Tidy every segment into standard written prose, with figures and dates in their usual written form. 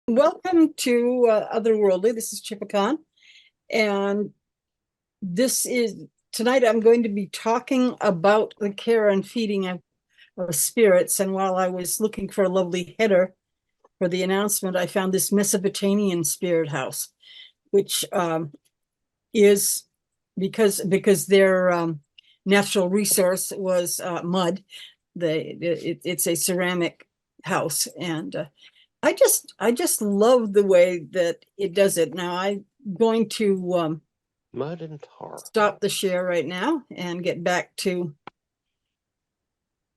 Welcome to Otherworldly. This is Chipicon, and this is tonight. I'm going to be talking about the care and feeding of spirits. And while I was looking for a lovely header for the announcement, I found this Mesopotamian spirit house, which is because their natural resource was mud. It's a ceramic house, and I just love the way that it does it. Now I'm going to Mud and tar. stop the share right now and get back to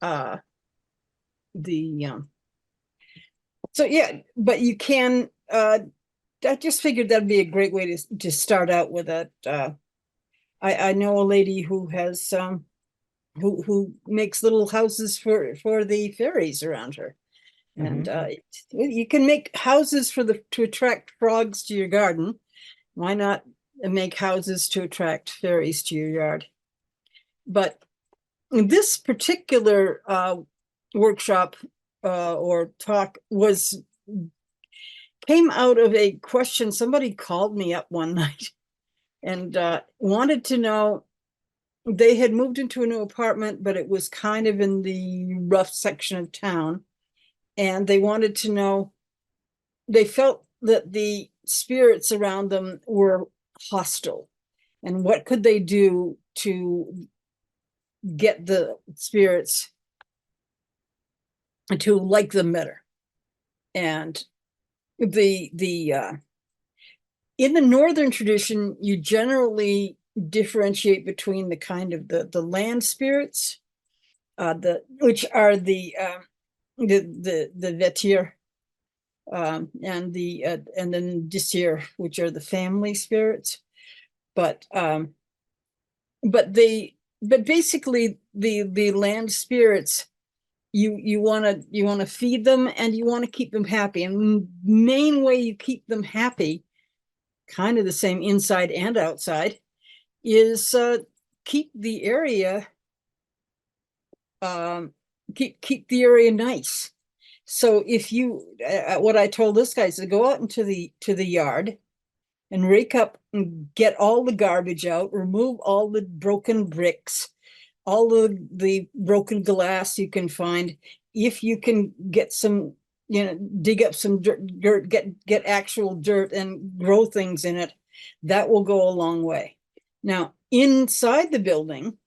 uh the so yeah, but you can I just figured that'd be a great way to start out with it. I know a lady who has who makes little houses for the fairies around her. And you can make houses to attract frogs to your garden. Why not make houses to attract fairies to your yard? But this particular workshop or talk came out of a question. Somebody called me up one night and wanted to know. They had moved into a new apartment, but it was kind of in the rough section of town. And they wanted to know, they felt that the spirits around them were hostile. And what could they do to get the spirits to like them better? And the in the northern tradition, you generally differentiate between the kind of the land spirits, which are the vetir, and then disir, which are the family spirits. But basically the land spirits, you want to feed them and you want to keep them happy. And the main way you keep them happy, kind of the same inside and outside, is keep the area keep the area nice. So if you what I told this guy is to go out into the yard and rake up and get all the garbage out, remove all the broken bricks, all the broken glass you can find. If you can get some, dig up some dirt, get actual dirt and grow things in it, that will go a long way. Now, inside the building,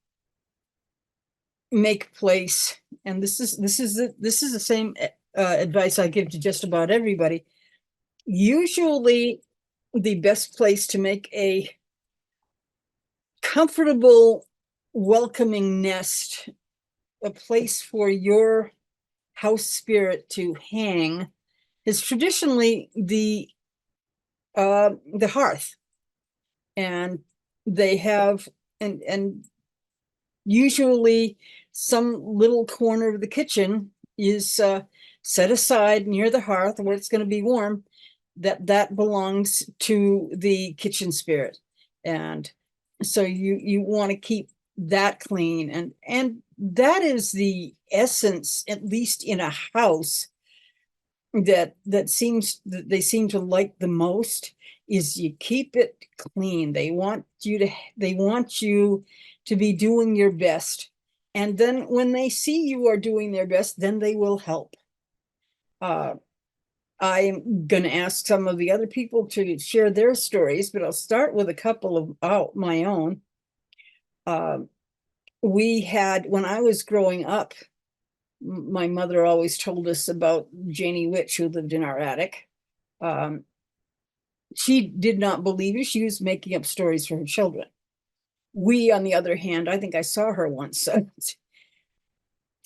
make place, and this is the same advice I give to just about everybody. Usually, the best place to make a comfortable, welcoming nest, a place for your house spirit to hang, is traditionally the hearth. And they have and usually some little corner of the kitchen is set aside near the hearth where it's going to be warm. That belongs to the kitchen spirit, and so you want to keep that clean, and that is the essence, at least in a house, that they seem to like the most, is you keep it clean. They want you to be doing your best, and then when they see you are doing their best, then they will help. I'm going to ask some of the other people to share their stories, but I'll start with a couple of my own. We had, when I was growing up, my mother always told us about Janie Witch, who lived in our attic. She did not believe it. She was making up stories for her children. We, on the other hand, I think I saw her once. So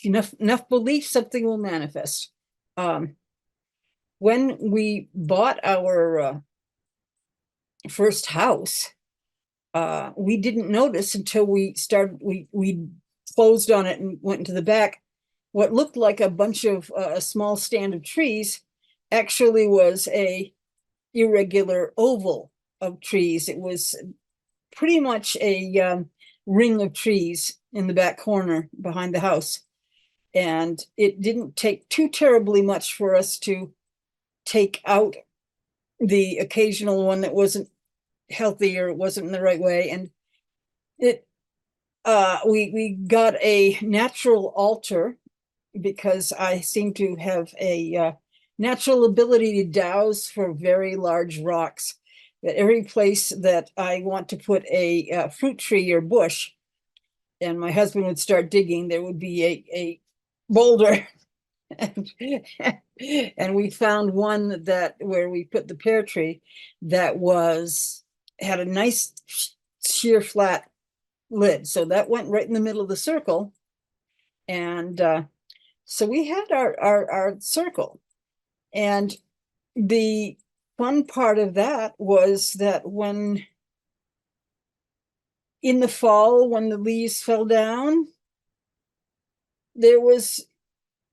enough belief, something will manifest. When we bought our first house, we didn't notice until we closed on it and went into the back. What looked like a bunch of a small stand of trees actually was a irregular oval of trees. It was pretty much a ring of trees in the back corner behind the house. And it didn't take too terribly much for us to take out the occasional one that wasn't healthy or wasn't in the right way. And we got a natural altar because I seem to have a natural ability to dowse for very large rocks. That every place that I want to put a fruit tree or bush, and my husband would start digging, there would be a boulder. And we found one that where we put the pear tree that had a nice sheer flat lid. So that went right in the middle of the circle. And so we had our circle. And the fun part of that was that when in the fall, when the leaves fell down, there was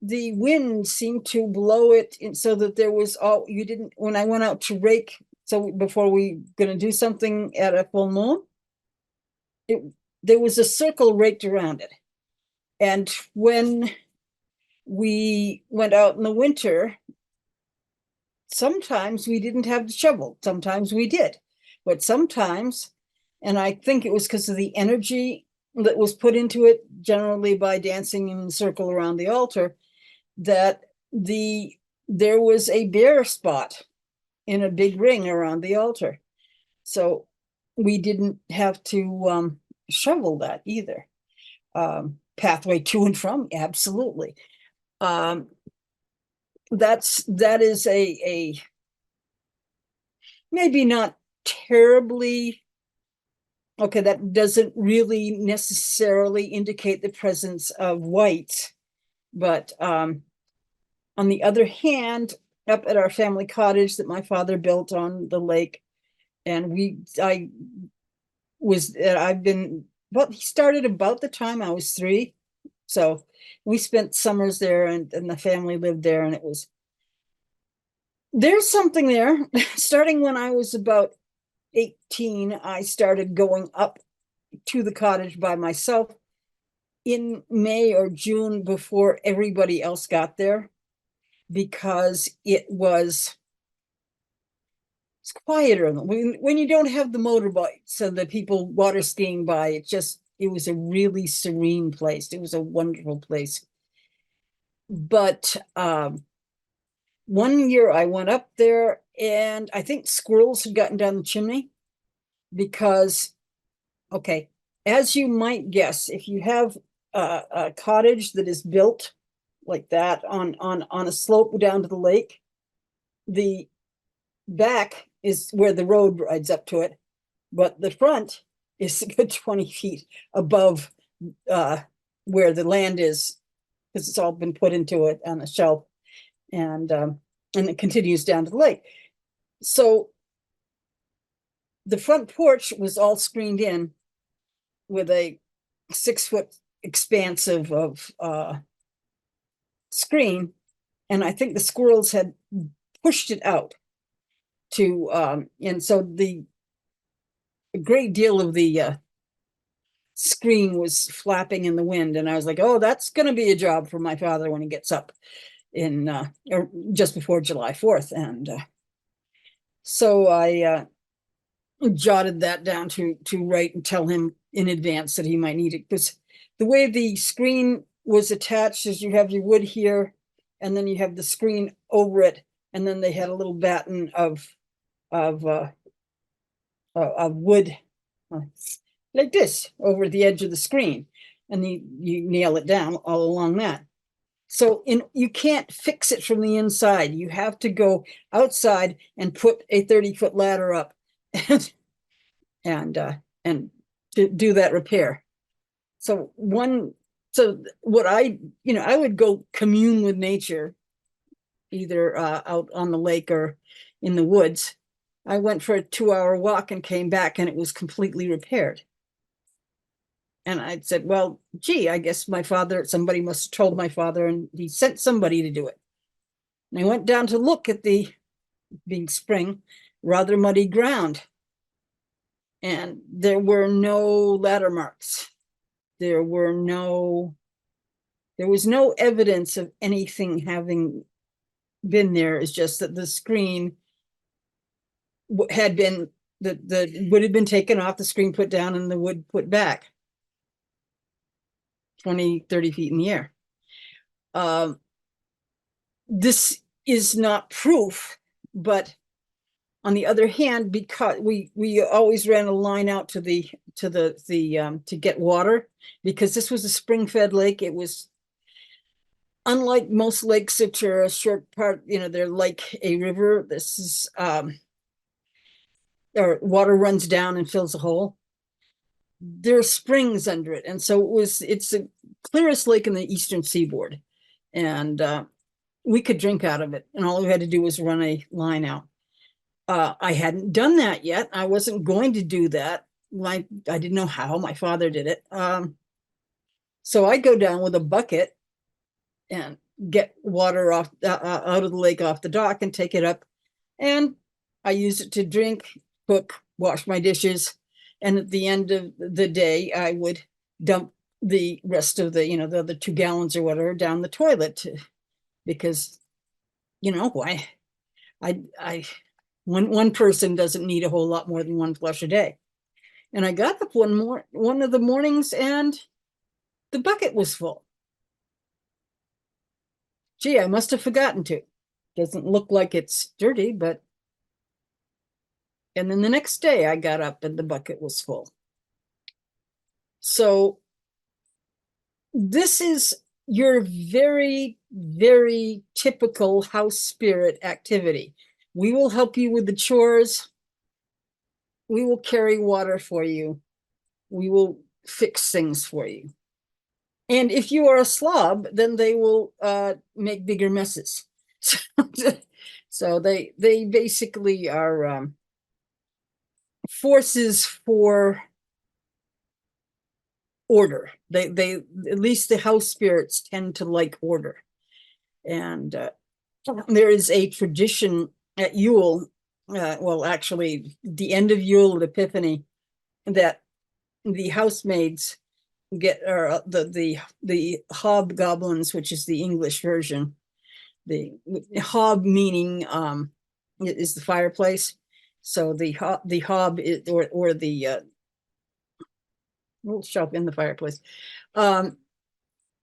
the wind seemed to blow it in so that there was all you didn't when I went out to rake. So before we gonna do something at a full moon, there was a circle raked around it. And when we went out in the winter, sometimes we didn't have the shovel, sometimes we did, but sometimes, and I think it was because of the energy that was put into it, generally by dancing in a circle around the altar, that there was a bare spot in a big ring around the altar. So we didn't have to shovel that either. Pathway to and from, absolutely. That is a maybe not terribly okay, that doesn't really necessarily indicate the presence of wight, but on the other hand, up at our family cottage that my father built on the lake, and I've been, well, he started about the time I was 3. So we spent summers there, and the family lived there, and there's something there. Starting when I was about 18, I started going up to the cottage by myself in May or June before everybody else got there, because it's quieter when you don't have the motorbikes and the people water skiing by. It was a really serene place. It was a wonderful place. But one year I went up there, and I think squirrels had gotten down the chimney because, okay, as you might guess, if you have a cottage that is built like that on a slope down to the lake, the back is where the road rides up to it, but the front is a good 20 feet above where the land is, because it's all been put into it on a shelf, and it continues down to the lake. So the front porch was all screened in with a 6-foot expanse of screen, and I think the squirrels had pushed it out to and so a great deal of the screen was flapping in the wind, and I was like, oh, that's going to be a job for my father when he gets up in or just before July 4th. And so I jotted that down to write and tell him in advance that he might need it, because the way the screen was attached is you have your wood here, and then you have the screen over it, and then they had a little batten of wood like this over the edge of the screen, and you nail it down all along that. So you can't fix it from the inside. You have to go outside and put a 30-foot ladder up and to do that repair. So what I would go commune with nature, either out on the lake or in the woods. I went for a 2-hour walk and came back, and it was completely repaired. And I said, well, gee, I guess somebody must have told my father, and he sent somebody to do it. And I went down to look at being spring, rather muddy ground. And there were no ladder marks. There was no evidence of anything having been there. It's just that the screen had been, the wood had been taken off, the screen put down, and the wood put back 20, 30 feet in the air. This is not proof, but on the other hand, because we always ran a line out to the to get water, because this was a spring-fed lake. It was unlike most lakes, which are a short part, they're like a river. This is or water runs down and fills a hole. There are springs under it, and so it's the clearest lake in the eastern seaboard, and we could drink out of it, and all we had to do was run a line out. I hadn't done that yet. I wasn't going to do that. I didn't know how. My father did it. So I go down with a bucket and get water off out of the lake, off the dock, and take it up. And I use it to drink, cook, wash my dishes. And at the end of the day, I would dump the rest of the other 2 gallons or whatever down the toilet, because why? One person doesn't need a whole lot more than 1 flush a day. And I got up one of the mornings, and the bucket was full. Gee, I must have forgotten to. Doesn't look like it's dirty, but. And then the next day I got up and the bucket was full. So this is your very, very typical house spirit activity. We will help you with the chores. We will carry water for you. We will fix things for you. And if you are a slob, then they will make bigger messes. So they basically are forces for order. They at least the house spirits tend to like order. And there is a tradition at Yule, well, actually, the end of Yule at Epiphany, that the housemaids get, or the hobgoblins, which is the English version. The hob meaning is the fireplace. So the hob is, or the little shelf in the fireplace. But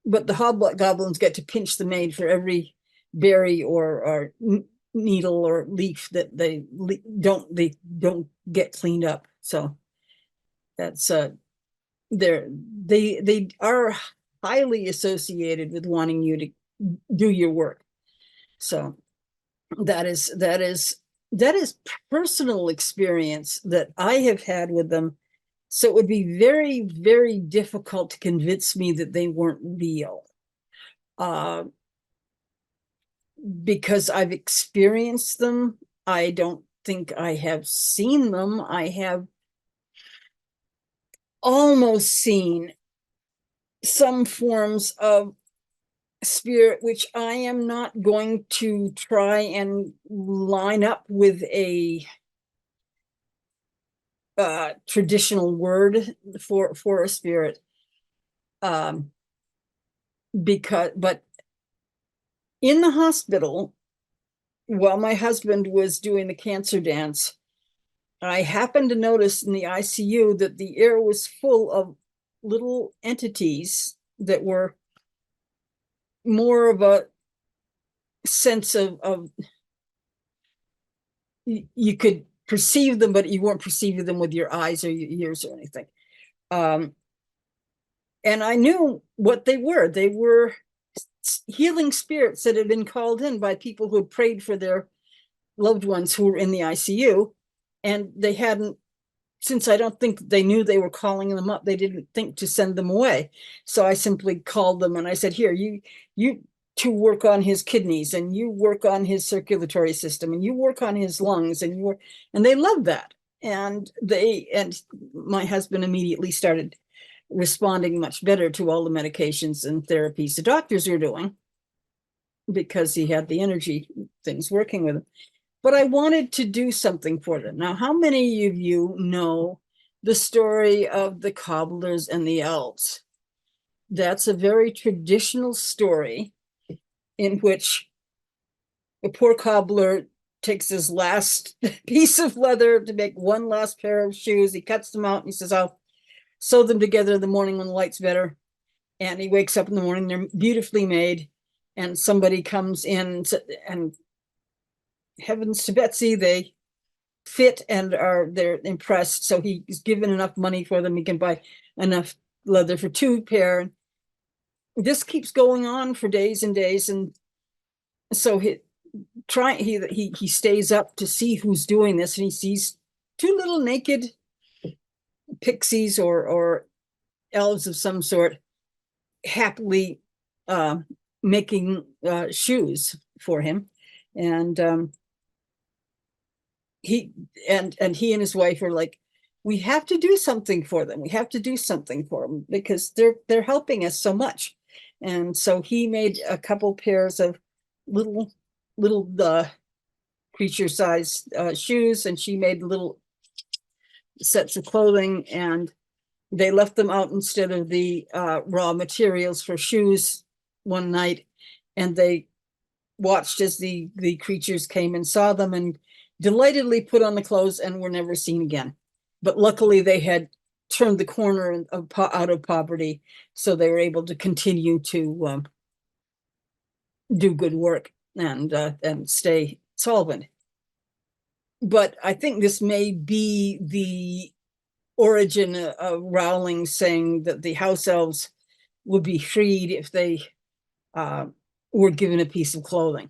the hobgoblins get to pinch the maid for every berry or needle or leaf that they don't get cleaned up. So that's they are highly associated with wanting you to do your work. So that is personal experience that I have had with them. So it would be very, very difficult to convince me that they weren't real, because I've experienced them. I don't think I have seen them. I have almost seen some forms of spirit, which I am not going to try and line up with a traditional word for a spirit, but in the hospital, while my husband was doing the cancer dance, I happened to notice in the ICU that the air was full of little entities that were more of a sense of you could perceive them, but you weren't perceiving them with your eyes or your ears or anything. And I knew what they were. They were healing spirits that had been called in by people who had prayed for their loved ones who were in the ICU. And they hadn't, since I don't think they knew they were calling them up, they didn't think to send them away. So I simply called them and I said, here, you to work on his kidneys, and you work on his circulatory system, and you work on his lungs, and they loved that. And my husband immediately started responding much better to all the medications and therapies the doctors were doing, because he had the energy things working with him. But I wanted to do something for them. Now, how many of you know the story of the cobblers and the elves? That's a very traditional story in which a poor cobbler takes his last piece of leather to make one last pair of shoes. He cuts them out and he says, I'll sew them together in the morning when the light's better. And he wakes up in the morning, they're beautifully made. And somebody comes in and heavens to Betsy, they fit and they're impressed. So he's given enough money for them. He can buy enough leather for 2 pair. This keeps going on for days and days. And so he stays up to see who's doing this, and he sees 2 little naked pixies or elves of some sort happily making shoes for him. And he and he and his wife are like, we have to do something for them. We have to do something for them because they're helping us so much. And so he made a couple pairs of little creature size shoes, and she made little sets of clothing, and they left them out instead of the raw materials for shoes one night, and they watched as the creatures came and saw them and delightedly put on the clothes and were never seen again. But luckily they had turned the corner out of poverty, so they were able to continue to do good work and stay solvent. But I think this may be the origin of Rowling saying that the house elves would be freed if they were given a piece of clothing.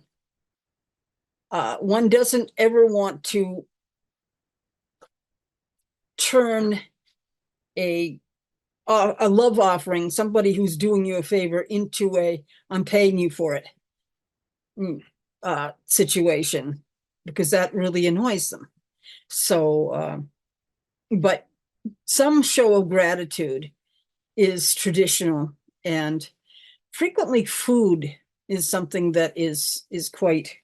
One doesn't ever want to turn a love offering, somebody who's doing you a favor, into a I'm paying you for it situation, because that really annoys them. So, but some show of gratitude is traditional, and frequently food is something that is quite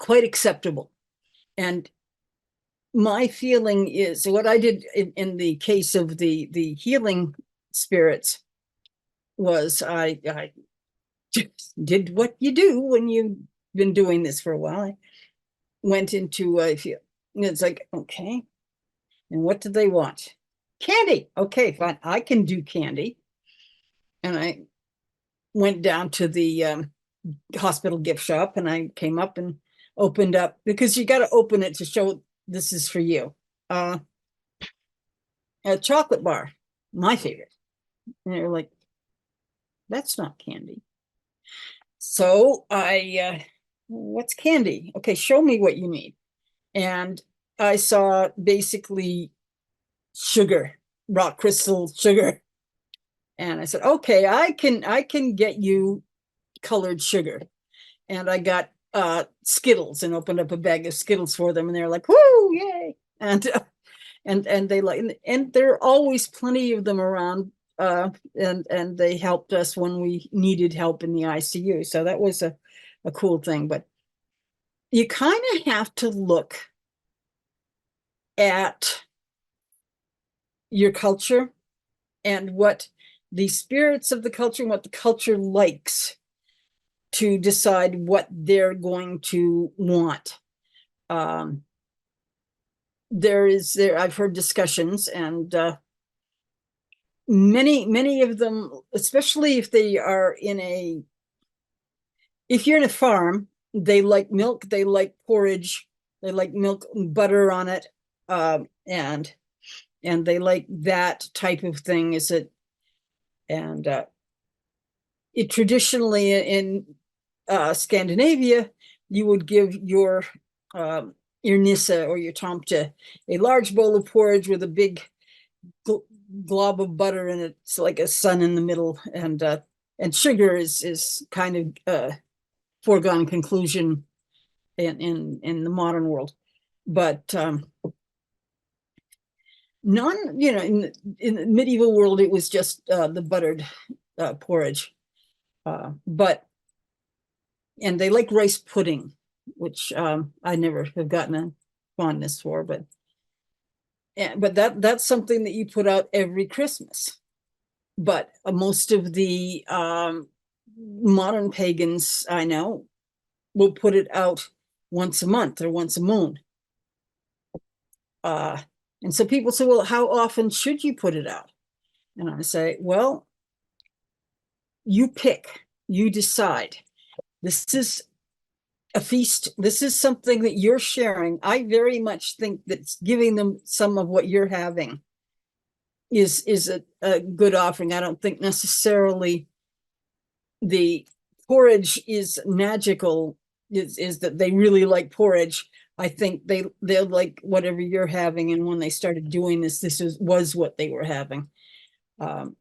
acceptable. And my feeling is what I did in the case of the healing spirits was I just did what you do when you've been doing this for a while. I went into it's like, okay, and what do they want? Candy. Okay, fine, I can do candy. And I went down to the hospital gift shop, and I came up and opened up, because you got to open it to show this is for you. A chocolate bar, my favorite. And they were like, that's not candy. So I, what's candy? Okay, show me what you need. And I saw basically sugar, rock crystal sugar. And I said, okay, I can get you colored sugar. And I got Skittles and opened up a bag of Skittles for them, and they're like, whoo, yay. And they like, and there are always plenty of them around, and they helped us when we needed help in the ICU. So that was a cool thing. But you kind of have to look at your culture and what the spirits of the culture and what the culture likes to decide what they're going to want. I've heard discussions, and many of them, especially if you're in a farm, they like milk, they like porridge, they like milk and butter on it, and they like that type of thing. And it traditionally in Scandinavia, you would give your nissa or your tomte a large bowl of porridge with a big glob of butter in it. It's like a sun in the middle, and sugar is kind of foregone conclusion in the modern world. But in the medieval world, it was just the buttered porridge. And they like rice pudding, which I never have gotten a fondness for, but that's something that you put out every Christmas. But most of the modern pagans I know will put it out once a month or once a moon. And so people say, well, how often should you put it out? And I say, well, you pick, you decide. This is a feast. This is something that you're sharing. I very much think that giving them some of what you're having is a good offering. I don't think necessarily the porridge is magical, is that they really like porridge. I think they'll like whatever you're having. And when they started doing this, was what they were having. And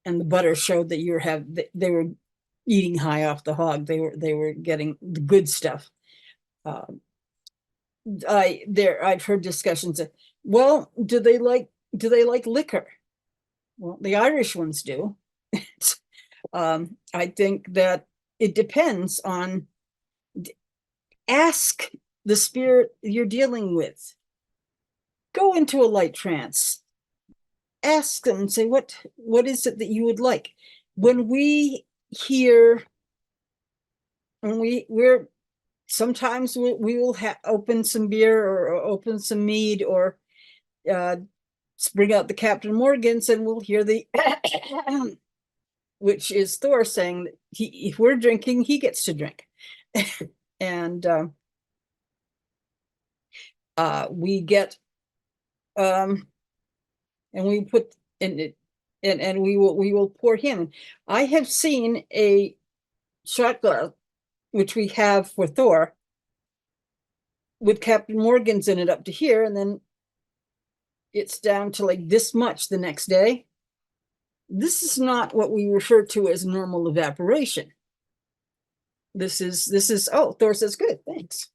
the butter showed that they were eating high off the hog. They were getting the good stuff. I've heard discussions of, well, do they like liquor? Well, the Irish ones do. I think that it depends on, ask the spirit you're dealing with. Go into a light trance. Ask them and say, what is it that you would like? When we hear, we're sometimes we will open some beer or open some mead or bring out the Captain Morgans, and we'll hear the which is Thor saying that if we're drinking, he gets to drink. And we get and we put in it, and we will pour him. I have seen a shot glass, which we have for Thor, with Captain Morgan's in it up to here, and then it's down to like this much the next day. This is not what we refer to as normal evaporation. This is oh, Thor says good, thanks.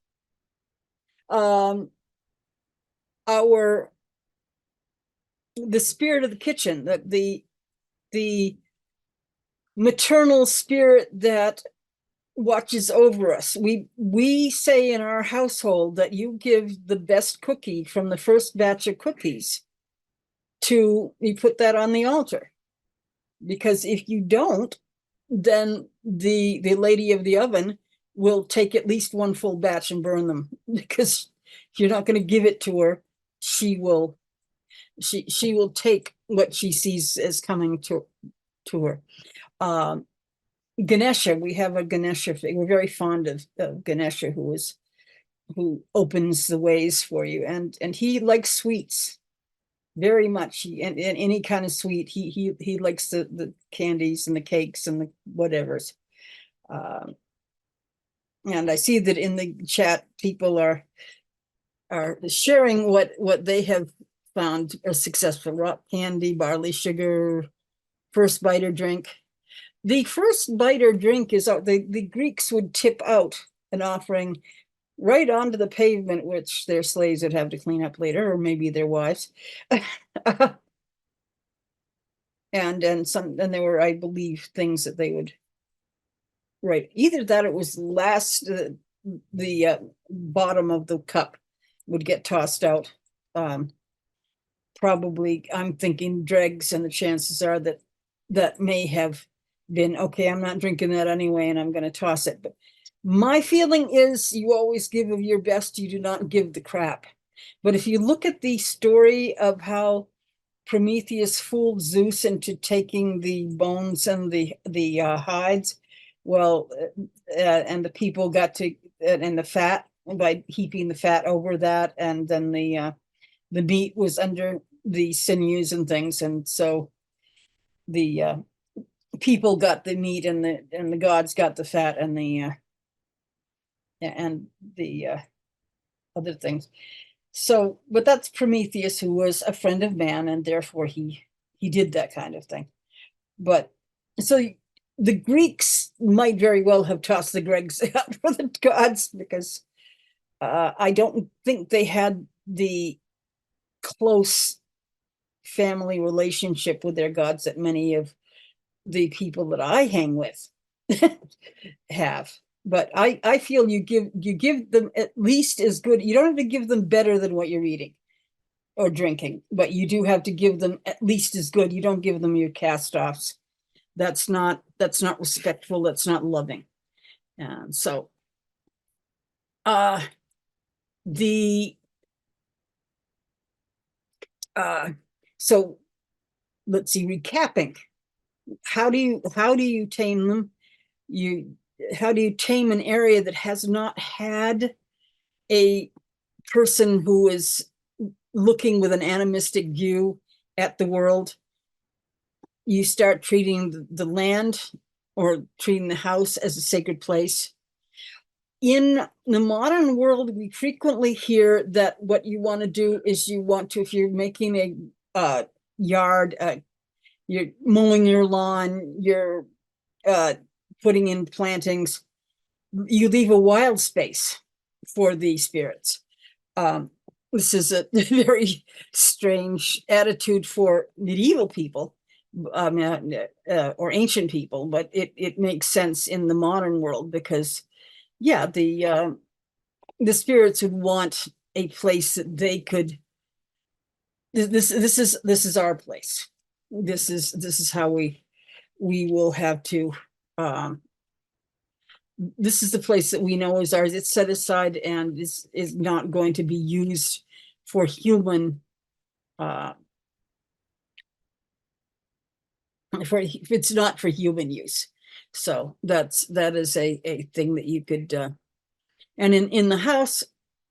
The spirit of the kitchen, that the maternal spirit that watches over us. We say in our household that you give the best cookie from the first batch of cookies you put that on the altar. Because if you don't, then the lady of the oven will take at least one full batch and burn them, because you're not going to give it to her. She will take what she sees as coming to her. Ganesha, we have a Ganesha. We're very fond of Ganesha, who opens the ways for you, and he likes sweets very much. And any kind of sweet, he likes the candies and the cakes and the whatevers. And I see that in the chat, people are sharing what they have found are successful. Rock candy, barley sugar, first bite or drink. The first bite or drink is the Greeks would tip out an offering right onto the pavement, which their slaves would have to clean up later, or maybe their wives. and there were, I believe, things that they would write. Either that, it was last the bottom of the cup would get tossed out. Probably, I'm thinking dregs, and the chances are that may have been, okay, I'm not drinking that anyway, and I'm going to toss it. But my feeling is you always give of your best, you do not give the crap. But if you look at the story of how Prometheus fooled Zeus into taking the bones and the hides, well, and the people got to, and the fat, by heaping the fat over that, and then the meat was under the sinews and things, and so the people got the meat, and the gods got the fat and the other things. So, but that's Prometheus, who was a friend of man, and therefore he did that kind of thing. But so the Greeks might very well have tossed the Gregs out for the gods, because I don't think they had the close family relationship with their gods that many of the people that I hang with have. But I feel you give them at least as good. You don't have to give them better than what you're eating or drinking, but you do have to give them at least as good. You don't give them your cast-offs. That's not respectful. That's not loving. And so Uh, the so let's see, recapping. How do you tame them? You How do you tame an area that has not had a person who is looking with an animistic view at the world? You start treating the land or treating the house as a sacred place. In the modern world, we frequently hear that what you want to do is you want to, if you're making a yard, you're mowing your lawn, you're uh, putting in plantings, you leave a wild space for the spirits. Um, this is a very strange attitude for medieval people, or ancient people, but it makes sense in the modern world because, yeah, the spirits would want a place that they could. This is our place. This is how we will have to. Um, this is the place that we know is ours. It's set aside and is not going to be used for human. It's not for human use. So that is a thing that you could. And in the house,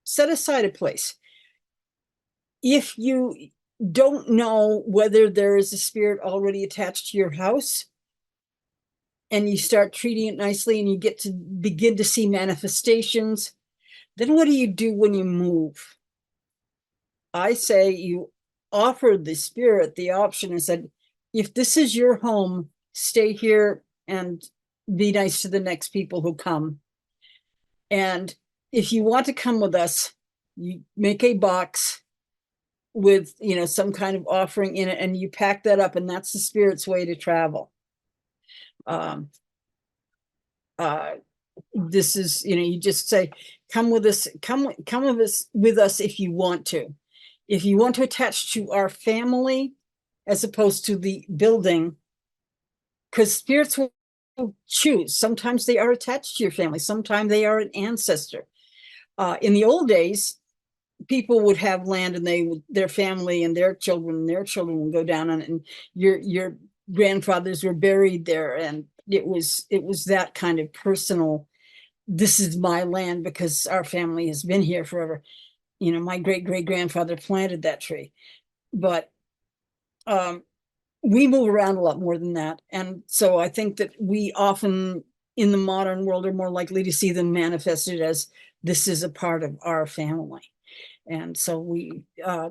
set aside a place. If you don't know whether there is a spirit already attached to your house, and you start treating it nicely and you get to begin to see manifestations, then what do you do when you move? I say you offer the spirit the option and said, if this is your home, stay here and be nice to the next people who come. And if you want to come with us, you make a box with, some kind of offering in it, and you pack that up, and that's the spirit's way to travel. Um, this is, you just say, come with us, come with us if you want to. If you want to attach to our family as opposed to the building, because spirits will choose. Sometimes they are attached to your family, sometimes they are an ancestor. In the old days, people would have land and their family and their children would go down on it, and your grandfathers were buried there, and it was that kind of personal, this is my land because our family has been here forever. My great grandfather planted that tree. But we move around a lot more than that, and so I think that we often in the modern world are more likely to see them manifested as, this is a part of our family. And so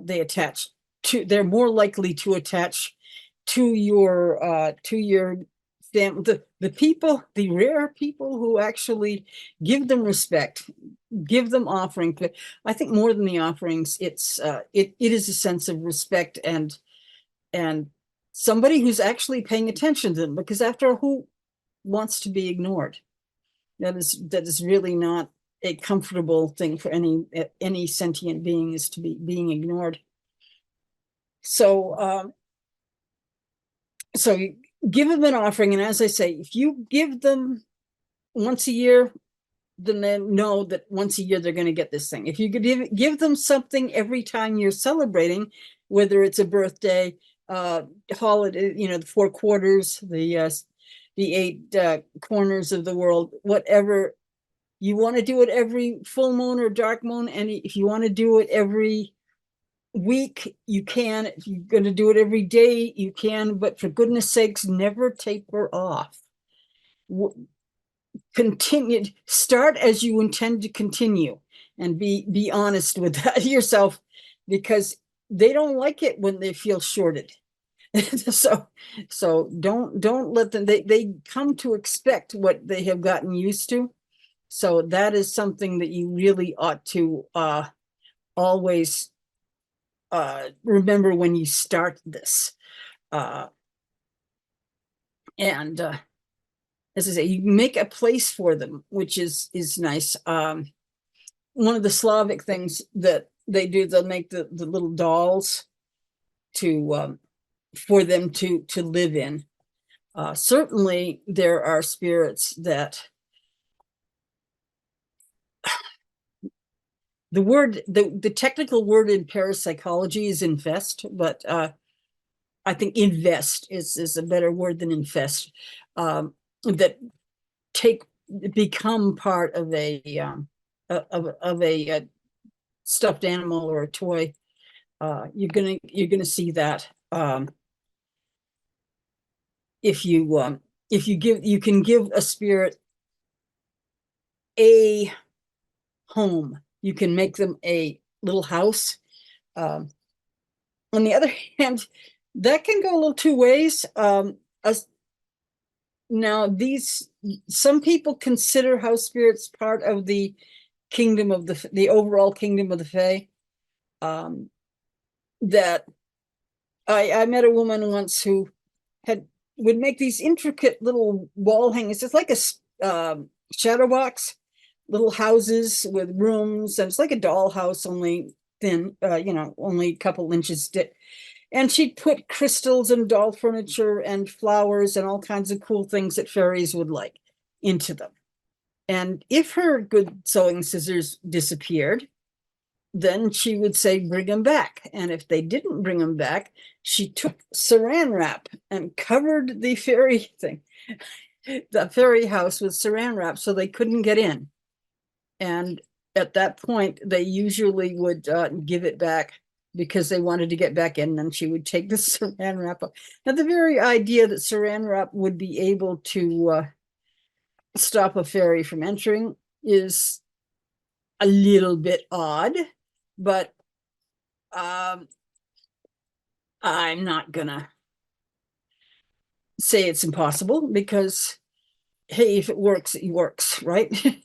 they attach to, they're more likely to attach to your the people, the rare people who actually give them respect, give them offering. But I think more than the offerings, it is a sense of respect and somebody who's actually paying attention to them, because after all, who wants to be ignored? That is really not a comfortable thing for any sentient being, is to be being ignored. So so you give them an offering, and as I say, if you give them once a year, then they know that once a year they're going to get this thing. If you could give them something every time you're celebrating, whether it's a birthday, holiday, the four quarters, the eight corners of the world, whatever. You want to do it every full moon or dark moon, and if you want to do it every week, you can. If you're going to do it every day, you can. But for goodness sakes, never taper off. Continue. Start as you intend to continue, and be honest with that yourself, because they don't like it when they feel shorted. so don't let them. They come to expect what they have gotten used to. So that is something that you really ought to always remember when you start this. And as I say, you make a place for them, which is nice. One of the Slavic things that they do, they'll make the little dolls to for them to live in. Certainly, there are spirits that the technical word in parapsychology is infest, but I think invest is a better word than infest. That become part of a stuffed animal or a toy. You're gonna see that. If you can give a spirit a home, you can make them a little house. On the other hand, that can go a little two ways. Now, some people consider house spirits part of the kingdom of the overall kingdom of the Fae. That I met a woman once who would make these intricate little wall hangings. It's like a shadow box, little houses with rooms, and it's like a dollhouse, only thin, only a couple inches thick. And she'd put crystals and doll furniture and flowers and all kinds of cool things that fairies would like into them. And if her good sewing scissors disappeared, then she would say, bring them back. And if they didn't bring them back, she took saran wrap and covered the fairy house with saran wrap so they couldn't get in. And at that point, they usually would give it back because they wanted to get back in. And then she would take the saran wrap off. Now, the very idea that saran wrap would be able to stop a fairy from entering is a little bit odd, but I'm not gonna say it's impossible, because hey, if it works, it works, right?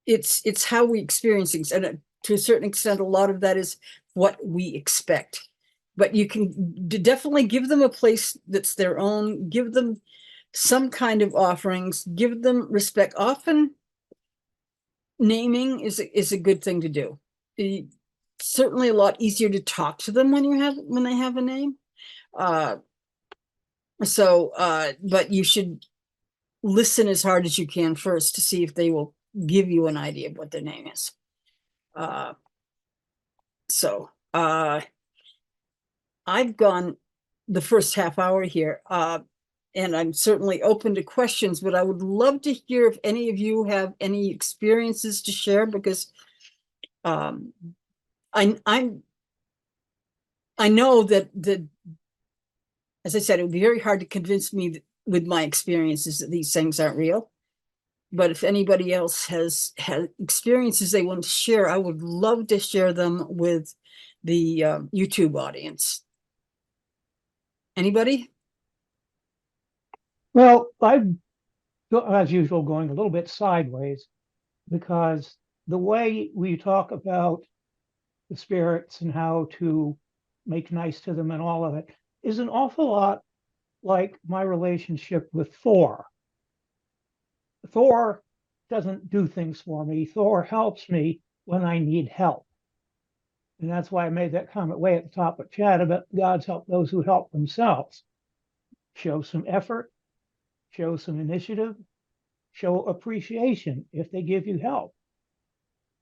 It's how we experience things, and to a certain extent, a lot of that is what we expect. But you can definitely give them a place that's their own, give them some kind of offerings, give them respect. Often naming is a good thing to do. It's certainly a lot easier to talk to them when they have a name. But you should listen as hard as you can first to see if they will give you an idea of what their name is. I've gone the first half hour here, and I'm certainly open to questions, but I would love to hear if any of you have any experiences to share, because I know that as I said, it would be very hard to convince me with my experiences that these things aren't real. But if anybody else has experiences they want to share, I would love to share them with the YouTube audience. Anybody? Well, I'm, as usual, going a little bit sideways, because the way we talk about the spirits and how to make nice to them and all of it is an awful lot like my relationship with Thor. Thor doesn't do things for me. Thor helps me when I need help. And that's why I made that comment way at the top of chat about God's help those who help themselves. Show some effort, show some initiative, show appreciation if they give you help.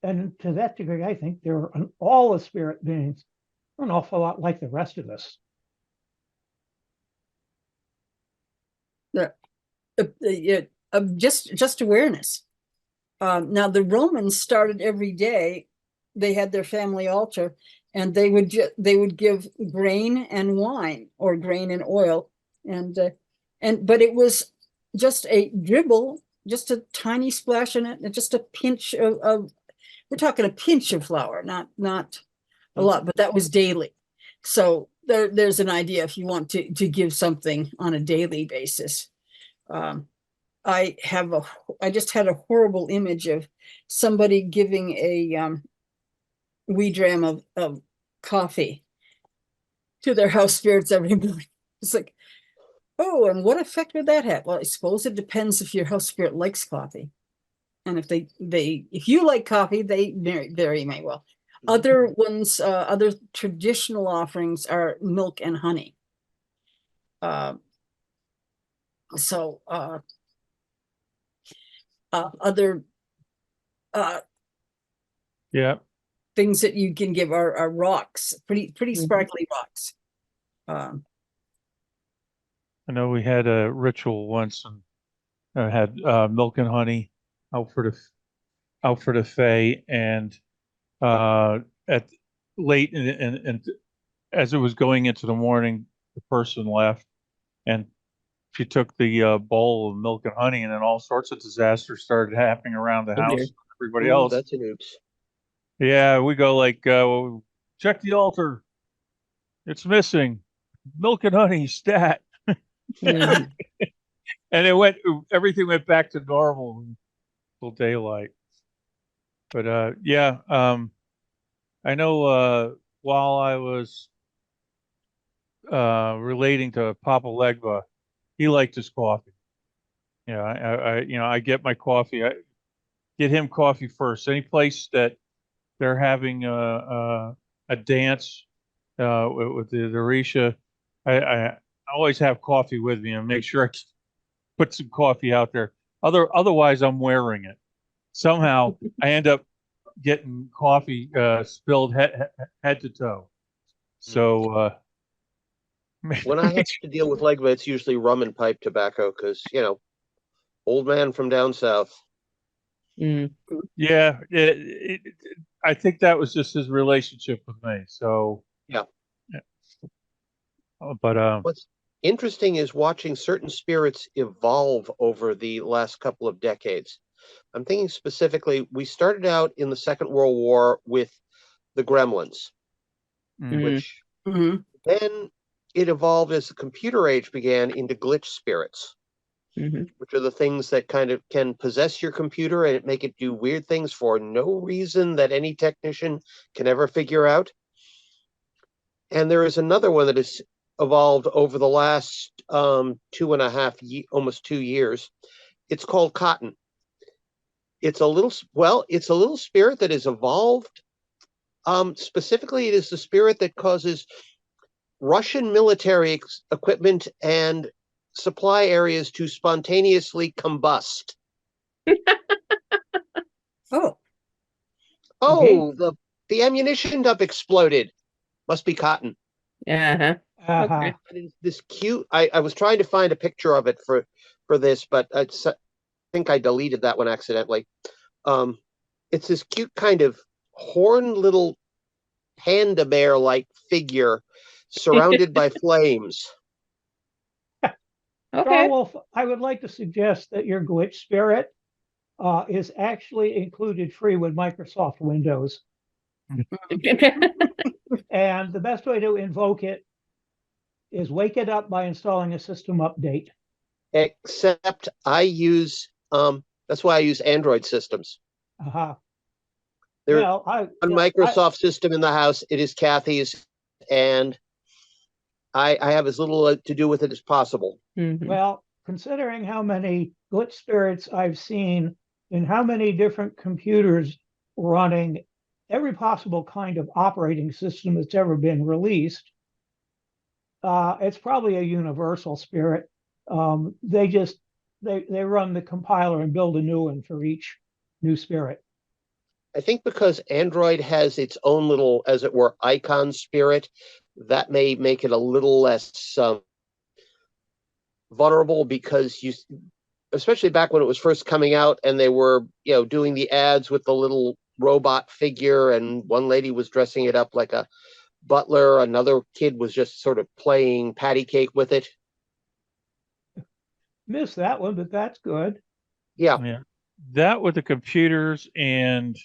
And to that degree, I think all the spirit beings are an awful lot like the rest of us. Just awareness. Now, the Romans started every day. They had their family altar, and they would give grain and wine, or grain and oil, but it was just a dribble, just a tiny splash in it, and just a pinch of we're talking a pinch of flour, not a lot, but that was daily. So there's an idea if you want to give something on a daily basis. I just had a horrible image of somebody giving a wee dram of coffee to their house spirits every morning. It's like, oh, and what effect would that have? Well, I suppose it depends if your house spirit likes coffee. And if you like coffee, they very may well. Other ones, other traditional offerings are milk and honey. Other uh, Yeah. things that you can give are rocks, pretty sparkly rocks. Um, I know we had a ritual once and had milk and honey out for the out for the fae, and at late and as it was going into the morning, the person left, and she took the bowl of milk and honey, and then all sorts of disasters started happening around the Oh dear. house. Everybody Ooh, else, that's an oops. yeah, we go like, well, check the altar, it's missing milk and honey stat, Mhm. and everything went back to normal until daylight. But yeah, I know while I was relating to Papa Legba, he liked his coffee. Yeah, I get my coffee. I get him coffee first. Any place that they're having a dance with the Risha, I always have coffee with me and make sure I put some coffee out there. Otherwise, I'm wearing it. Somehow, I end up getting coffee spilled head to toe. So When I have to deal with Legba, it's usually rum and pipe tobacco because, old man from down south. Mm. yeah, I think that was just his relationship with me. So Yeah. yeah. But What's interesting is watching certain spirits evolve over the last couple of decades. I'm thinking specifically, we started out in the Second World War with the gremlins, mm, which mhm. then it evolved as the computer age began into glitch spirits, Mhm. which are the things that kind of can possess your computer and make it do weird things for no reason that any technician can ever figure out. And there is another one that has evolved over the last 2.5, almost 2 years. It's called Cotton. It's a little spirit that has evolved. Specifically, it is the spirit that causes Russian military equipment and supply areas to spontaneously combust. Oh, Okay. Oh, the ammunition dump exploded. Must be cotton. Uh-huh. Uh-huh. It is this cute. I was trying to find a picture of it for this, but I think I deleted that one accidentally. Um, it's this cute kind of horned little panda bear like figure surrounded by flames. Okay. Wolf, I would like to suggest that your glitch spirit is actually included free with Microsoft Windows. And the best way to invoke it is wake it up by installing a system update. Except I use that's why I use Android systems. Uh-huh. There's Well, one Microsoft system in the house. It is Kathy's, and I have as little to do with it as possible. Mhm. well, considering how many glitch spirits I've seen in how many different computers running every possible kind of operating system that's ever been released, it's probably a universal spirit. They just they run the compiler and build a new one for each new spirit. I think because Android has its own little, as it were, icon spirit, that may make it a little less vulnerable because especially back when it was first coming out and they were, doing the ads with the little robot figure, and one lady was dressing it up like a butler, another kid was just sort of playing patty cake with it. Missed that one, but that's good. Yeah, yeah, that with the computers and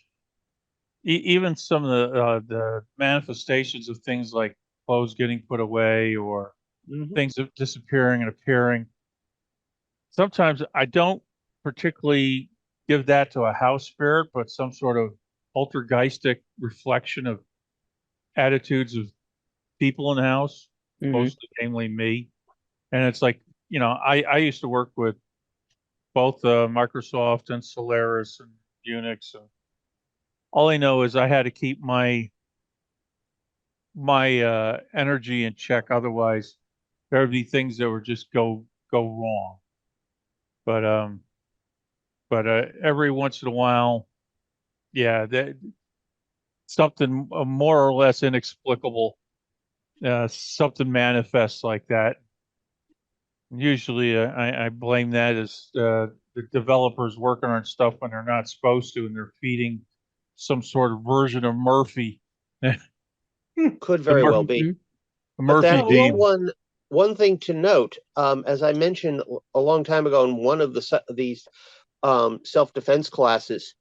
even some of the manifestations of things like clothes getting put away or mm-hmm. things disappearing and appearing. Sometimes I don't particularly give that to a house spirit, but some sort of poltergeistic reflection of attitudes of people in the house, Mhm. mostly namely me. And it's like, I used to work with both Microsoft and Solaris and Unix, and all I know is I had to keep my energy in check. Otherwise, there would be things that would just go wrong. But every once in a while, yeah, that something more or less inexplicable, something manifests like that. Usually, I blame that as the developers working on stuff when they're not supposed to, and they're feeding some sort of version of Murphy, the Could very well be. Mhm. But Murphy that is demon. one thing to note. As I mentioned a long time ago in one of these self-defense classes,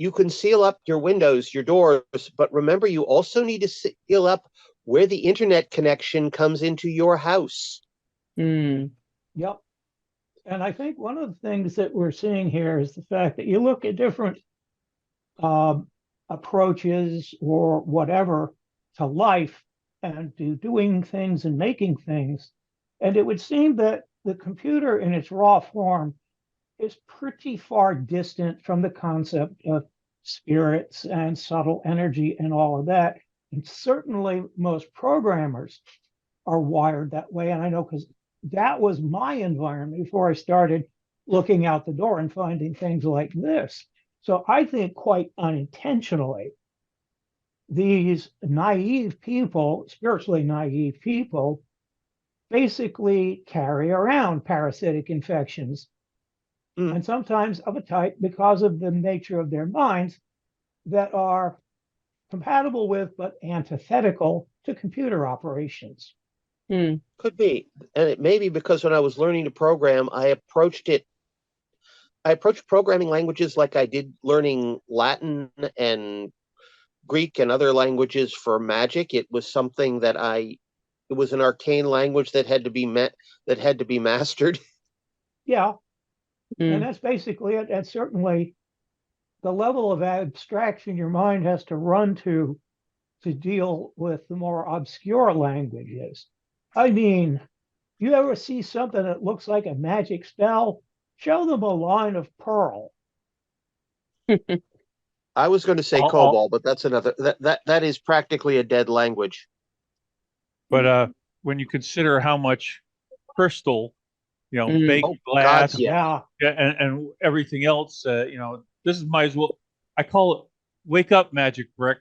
you can seal up your windows, your doors, but remember, you also need to seal up where the internet connection comes into your house. Mm. Yep. And I think one of the things that we're seeing here is the fact that you look at different um, approaches or whatever to life and to doing things and making things. And it would seem that the computer in its raw form is pretty far distant from the concept of spirits and subtle energy and all of that. And certainly most programmers are wired that way. And I know because that was my environment before I started looking out the door and finding things like this. So I think quite unintentionally, these naive people, spiritually naive people, basically carry around parasitic infections. Mm. And sometimes of a type, because of the nature of their minds, that are compatible with but antithetical to computer operations. Mm. Could be. And it may be because when I was learning to program, I approached programming languages like I did learning Latin and Greek and other languages for magic. It was something that it was an arcane language that had to be mastered. Yeah, and Mm. that's basically it. And certainly the level of abstraction your mind has to run to deal with the more obscure languages. I mean, you ever see something that looks like a magic spell? Show them a line of pearl. I was going to say All, COBOL, but that's another that is practically a dead language. but when you consider how much crystal, Mm. baked Oh God, glass, yeah. Yeah. yeah, and everything else, this is might as well. I call it wake up magic brick.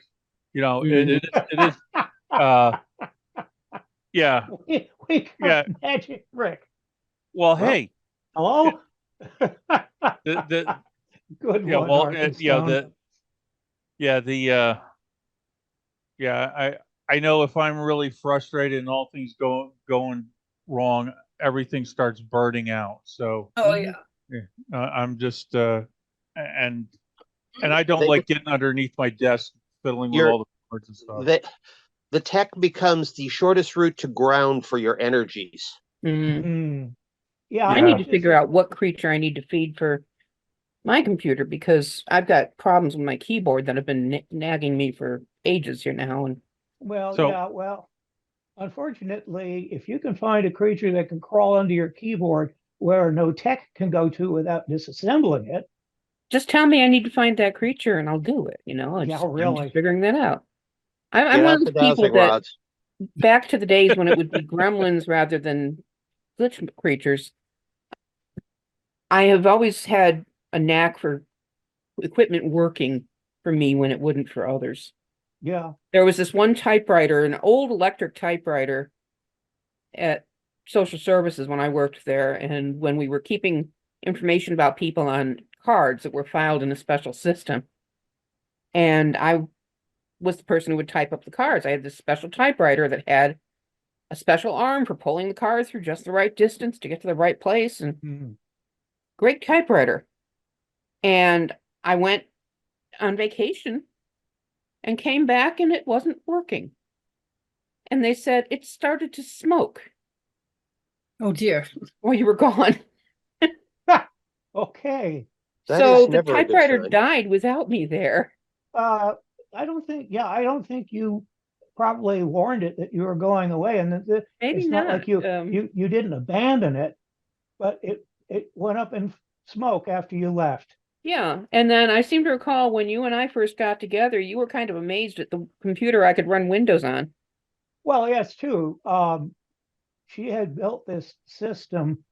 Mm. It is. Uh, yeah, We got yeah. magic brick. Well, Well, hey, Hello? the Good yeah, one, well, Arkenstone. yeah, yeah, I know if I'm really frustrated and all things going wrong, everything starts burning out. So Oh, yeah. yeah, I'm just and I don't they, like getting underneath my desk fiddling with you're all the cards and stuff. the tech becomes the shortest route to ground for your energies. Mm. Mm. Yeah, I Yeah. need it's to just figure out what creature I need to feed for my computer because I've got problems with my keyboard that have been nagging me for ages here now. And well, So yeah, well, unfortunately, if you can find a creature that can crawl under your keyboard where no tech can go to without disassembling it, just tell me I need to find that creature and I'll do it. I'm yeah, just really. figuring that out. I'm Get one out of the those people dowsing that rods. back to the days when it would be gremlins rather than glitch creatures. I have always had a knack for equipment working for me when it wouldn't for others. Yeah. There was this one typewriter, an old electric typewriter at social services when I worked there. And when we were keeping information about people on cards that were filed in a special system. And I was the person who would type up the cards. I had this special typewriter that had a special arm for pulling the card through just the right distance to get to the right place. And Mm. great typewriter. And I went on vacation and came back and it wasn't working. And they said it started to smoke Oh, dear. while you were gone. Okay. That So is the never a good typewriter sign. died without me there. Uh, I don't think you probably warned it that you were going away, and Maybe it's not not. like you didn't abandon it, but it went up in smoke after you left. Yeah. And then I seem to recall when you and I first got together, you were kind of amazed at the computer I could run Windows on. Well, yes, too. She had built this system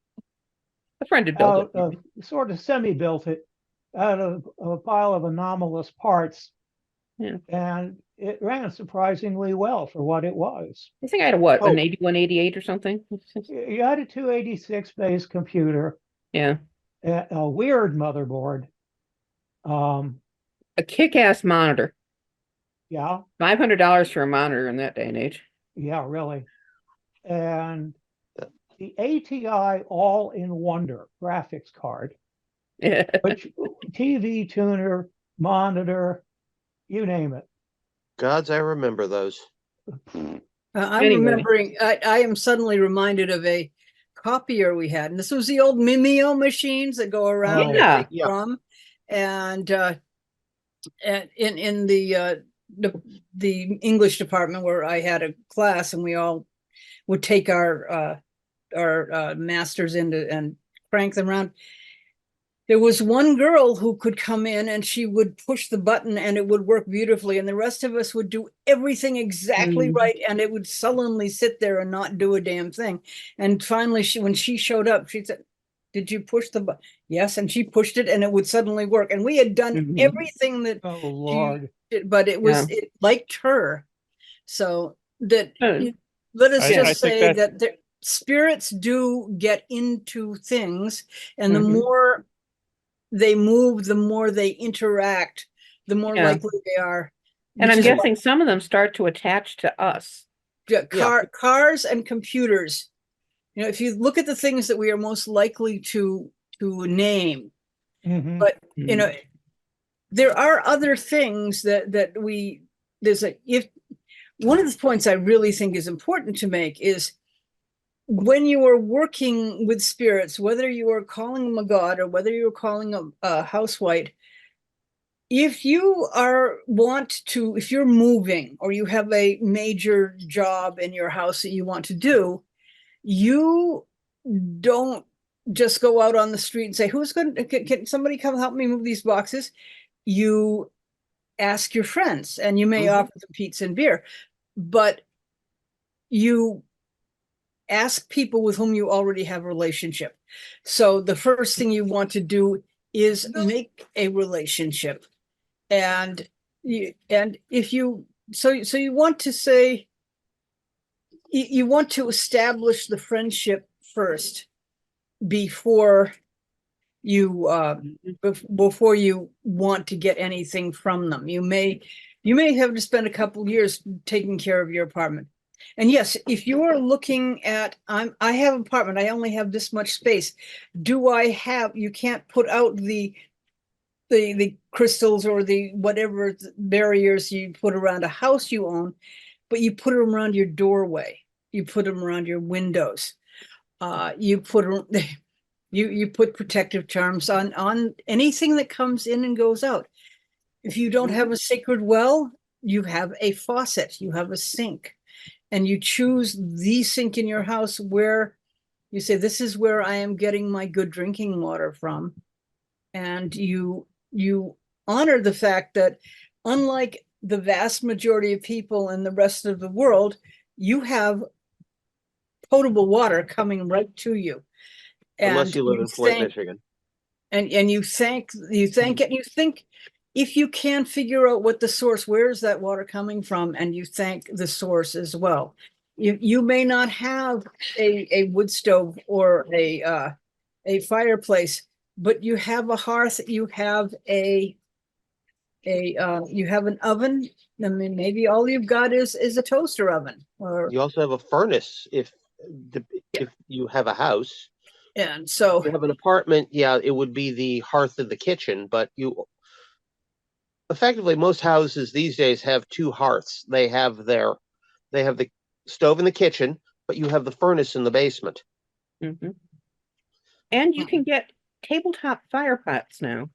A friend had built out it. of sort of semi-built it out of a pile of anomalous parts. Yeah. And it ran surprisingly well for what it was. I think I had a what, an Oh. 8188 or something? You had a 286 base computer, Yeah. a weird motherboard. A kick-ass monitor. Yeah, $500 for a monitor in that day and age. yeah, really. And the ATI All-in-Wonder graphics card, Yeah. which TV tuner, monitor, you name it. Gods, I remember those. I'm Anyway. remembering, I am suddenly reminded of a copier we had, and this was the old Mimeo machines that go around and Yeah. take Yeah. from, and in the English department where I had a class, and we all would take our masters into and crank them around. There was one girl who could come in and she would push the button and it would work beautifully. And the rest of us would do everything exactly right. And it would sullenly sit there and not do a damn thing. And finally, when she showed up, she said, "Did you push the button?" Yes. And she pushed it and it would suddenly work. And we had done everything that Oh, Lord. but it was, it liked her. So that, let us I just think say that spirits do get into things, and the more they move, the more they interact, the more likely they are. And I'm guessing some of them start to attach to us. Cars and computers. You know, if you look at the things that we are most likely to name, but you know, there are other things that we, if one of the points I really think is important to make is when you are working with spirits, whether you are calling them a god or whether you're calling a house wight, if you if you're moving or you have a major job in your house that you want to do, you don't just go out on the street and say, can somebody come help me move these boxes? You ask your friends, and you may offer them pizza and beer, but you ask people with whom you already have a relationship. So the first thing you want to do is make a relationship. And if you, so you want to say, you want to establish the friendship first before you want to get anything from them. You may have to spend a couple years taking care of your apartment. And yes, if you are looking at, I have an apartment, I only have this much space. You can't put out the crystals or the whatever barriers you put around a house you own, but you put them around your doorway. You put them around your windows. You put protective charms on anything that comes in and goes out. If you don't have a sacred well, you have a faucet, you have a sink, and you choose the sink in your house where you say, this is where I am getting my good drinking water from. And you honor the fact that, unlike the vast majority of people in the rest of the world, you have potable water coming right to you. Unless you live in Flint, Michigan. And you thank it, and you think, if you can figure out what the source, where is that water coming from, and you thank the source as well. You may not have a wood stove or a fireplace, but you have a hearth, you have you have an oven. I mean, maybe all you've got is a toaster oven. Or you also have a furnace if you have a house. And so if you have an apartment, it would be the hearth of the kitchen, but effectively most houses these days have two hearths. They have the stove in the kitchen, but you have the furnace in the basement. And you can get tabletop fire pots now.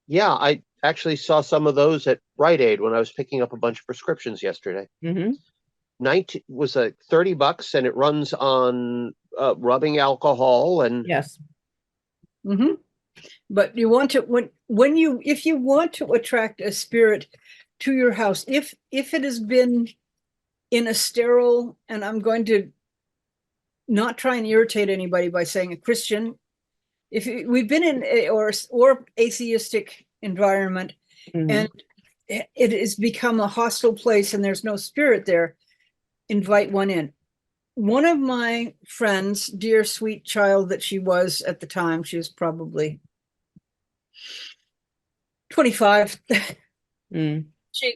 Yeah, I actually saw some of those at Rite Aid when I was picking up a bunch of prescriptions yesterday. Was $30, and it runs on rubbing alcohol and yes. But you want to if you want to attract a spirit to your house, if it has been in a sterile, and I'm going to not try and irritate anybody by saying a Christian we've been in a, or atheistic environment, Mhm. and it has become a hostile place and there's no spirit there, invite one in. One of my friends, dear sweet child that she was at the time, she was probably 25. Mm.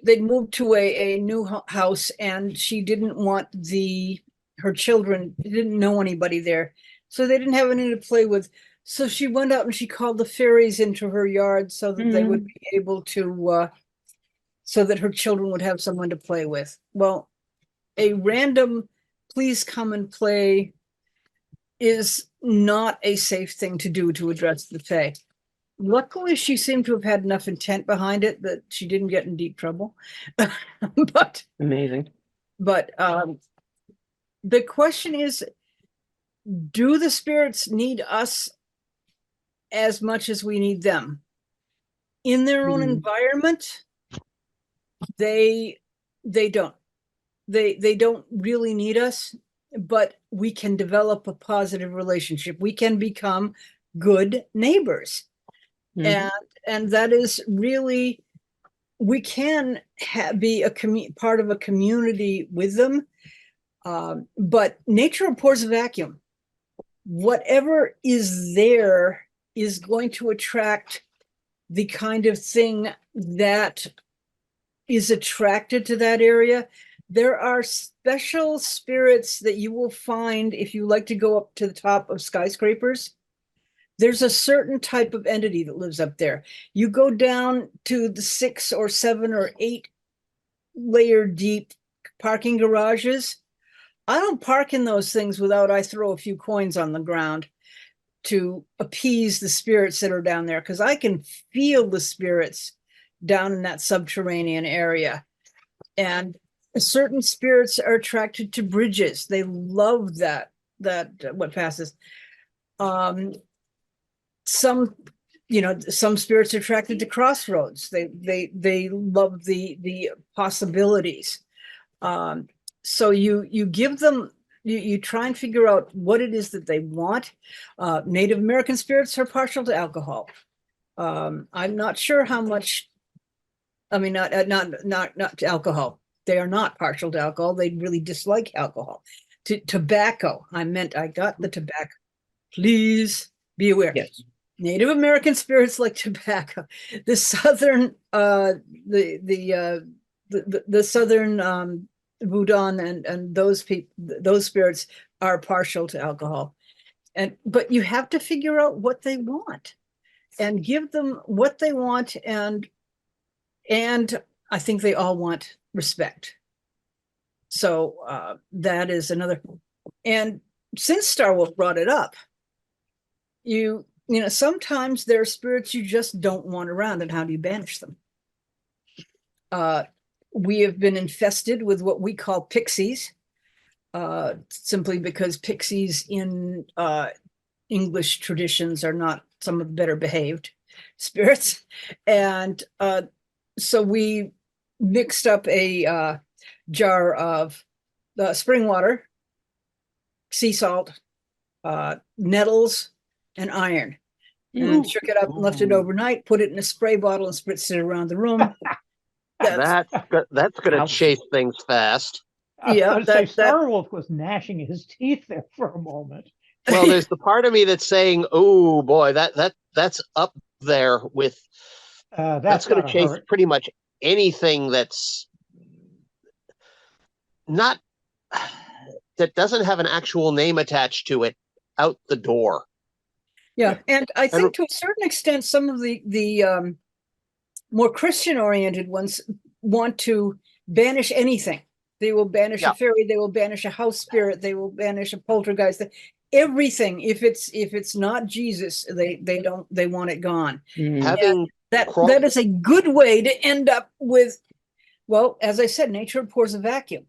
They'd moved to a new house, and she didn't want her children, didn't know anybody there, so they didn't have anyone to play with. So she went out and she called the fairies into her yard so that they would be able to, so that her children would have someone to play with. Well, a random please come and play is not a safe thing to do to address the fae. Luckily, she seemed to have had enough intent behind it that she didn't get in deep trouble. but Amazing. The question is, do the spirits need us as much as we need them? In their own environment, they don't. They don't really need us, but we can develop a positive relationship. We can become good neighbors. And that is really, we can be part of a community with them. But nature abhors a vacuum. Whatever is there is going to attract the kind of thing that is attracted to that area. There are special spirits that you will find if you like to go up to the top of skyscrapers. There's a certain type of entity that lives up there. You go down to the 6 or 7 or 8 layer deep parking garages. I don't park in those things without I throw a few coins on the ground to appease the spirits that are down there, because I can feel the spirits down in that subterranean area. And certain spirits are attracted to bridges. They love that what passes. Some spirits are attracted to crossroads. They love the possibilities. So you give them, you try and figure out what it is that they want. Native American spirits are partial to alcohol. I'm not sure how much. I mean, not to alcohol. They are not partial to alcohol. They really dislike alcohol. To tobacco. I got the tobacco. Please be aware. Yes. Native American spirits like tobacco. The southern, the southern Voodoo and those people, those spirits are partial to alcohol. But you have to figure out what they want and give them what they want, and I think they all want respect. So that is another. And since Star Wolf brought it up, you know, sometimes there are spirits you just don't want around, and how do you banish them? We have been infested with what we call pixies, simply because pixies in English traditions are not some of the better behaved spirits. And so we mixed up a jar of spring water, sea salt, nettles, and iron. And shook it up and left it overnight, put it in a spray bottle and spritzed it around the room. That's going to Ouch. chase things fast. Star Wolf was gnashing his teeth there for a moment. Well, there's the part of me that's saying, "Oh boy, that's up there with." That's going to chase pretty much anything that's not, that doesn't have an actual name attached to it, out the door. Yeah, and I think to a certain extent, some of the more Christian-oriented ones want to banish anything. They will banish a fairy. They will banish a house spirit. They will banish a poltergeist. Everything. If it's not Jesus, they want it gone. Having that is a good way to end up with. Well, as I said, nature pours a vacuum.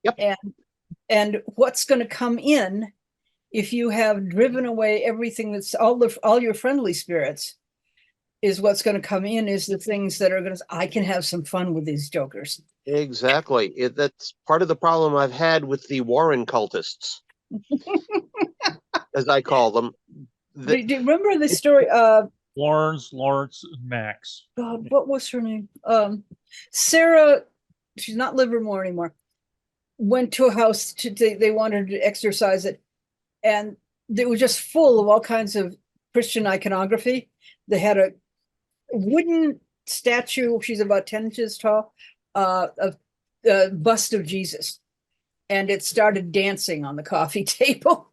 Yep. And what's going to come in if you have driven away everything that's all your friendly spirits, is what's going to come in is the things that are going to, I can have some fun with these jokers. Exactly. That's part of the problem I've had with the Warren cultists, as I call them. Do you remember the story? Lawrence, and Max. God, what was her name? Sarah, she's not Livermore anymore, went to a house they wanted to exercise it, and it was just full of all kinds of Christian iconography. They had a wooden statue, she's about 10 inches tall, of the bust of Jesus, and it started dancing on the coffee table.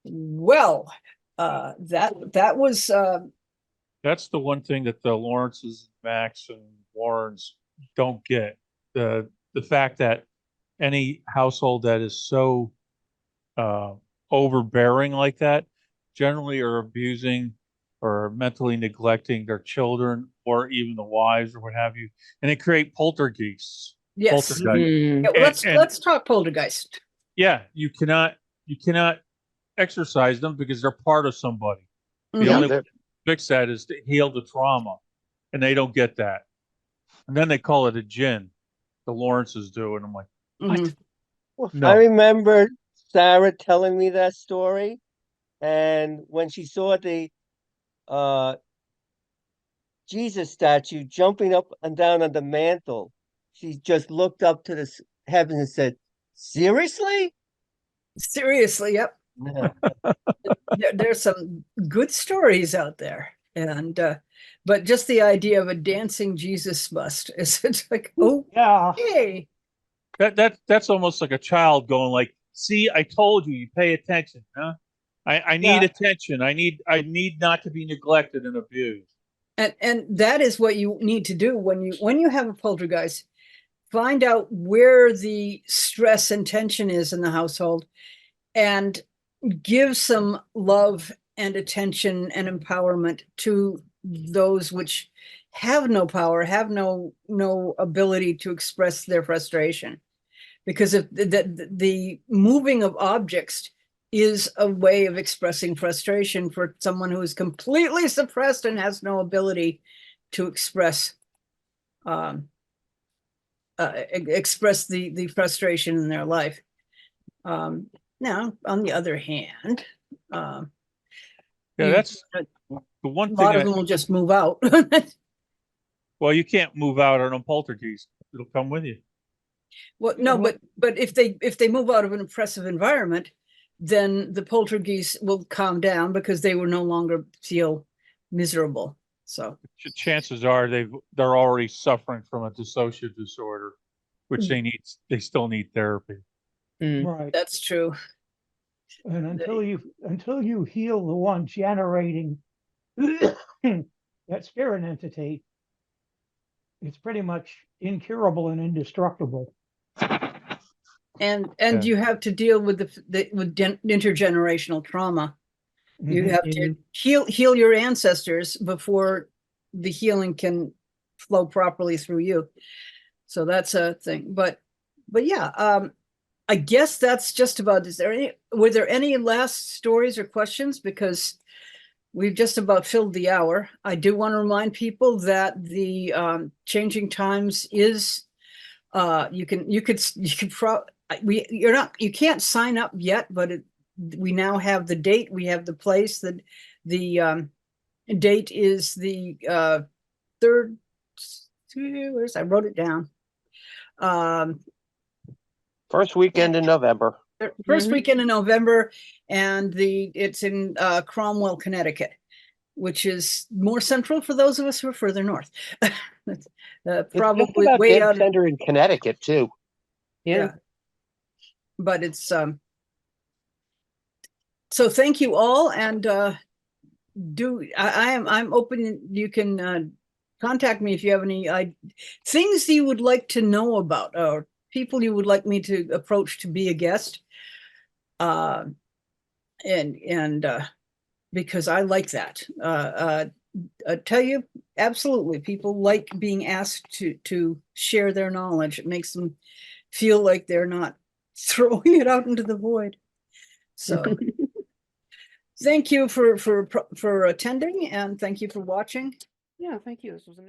Well, that was That's the one thing that the Lawrences, Max, and Warrens don't get. The fact that any household that is so overbearing like that generally are abusing or mentally neglecting their children or even the wives or what have you, and they create poltergeists. yes. Poltergeist. Yeah, well, let's talk poltergeist. Yeah, you cannot exorcise them because they're part of somebody. The Mhm. only way to fix that is to heal the trauma, and they don't get that. And then they call it a djinn. The Lawrences do, and I'm like, what? Mhm. Well, No. I remember Sarah telling me that story, and when she saw the Jesus statue jumping up and down on the mantle, she just looked up to the heavens and said, "Seriously?" Seriously, yep. Yeah. There's some good stories out there, and but just the idea of a dancing Jesus bust is it's like, oh, Yeah, hey, That's almost like a child going like, see, I told you, you pay attention, huh? I need Yeah. attention. I need not to be neglected and abused. and that is what you need to do when you have a poltergeist. Find out where the stress and tension is in the household, and give some love and attention and empowerment to those which have no power, have no ability to express their frustration. Because if the moving of objects is a way of expressing frustration for someone who is completely suppressed and has no ability to express express the frustration in their life. Now, on the other hand, Yeah, that's the a one lot thing. of them will just move out. Well, you can't move out on a poltergeist. It'll come with you. Well, no, but if they move out of an oppressive environment, then the poltergeist will calm down because they will no longer feel miserable. So Chances are they're already suffering from a dissociative disorder, which they still need therapy. right. that's true. And until you heal the one generating that spirit entity, it's pretty much incurable and indestructible. And Yeah. you have to deal with intergenerational trauma. You Mhm. have to heal your ancestors before the healing can flow properly through you. So that's a thing. But yeah, I guess that's just about. Were there any last stories or questions? Because we've just about filled the hour. I do want to remind people that the changing times is you can't sign up yet, but we now have the date, we have the place. That the date is the third. I wrote it down. First weekend in November. First weekend in November, and it's in Cromwell, Connecticut, which is more central for those of us who are further north. Probably It's just about way dead out. center in Connecticut too. Yeah. But it's so thank you all, and I'm open. You can contact me if you have any things you would like to know about, or people you would like me to approach to be a guest. And because I like that. I tell you, absolutely, people like being asked to share their knowledge. It makes them feel like they're not throwing it out into the void. So thank you for attending, and thank you for watching. Yeah, thank you. This was an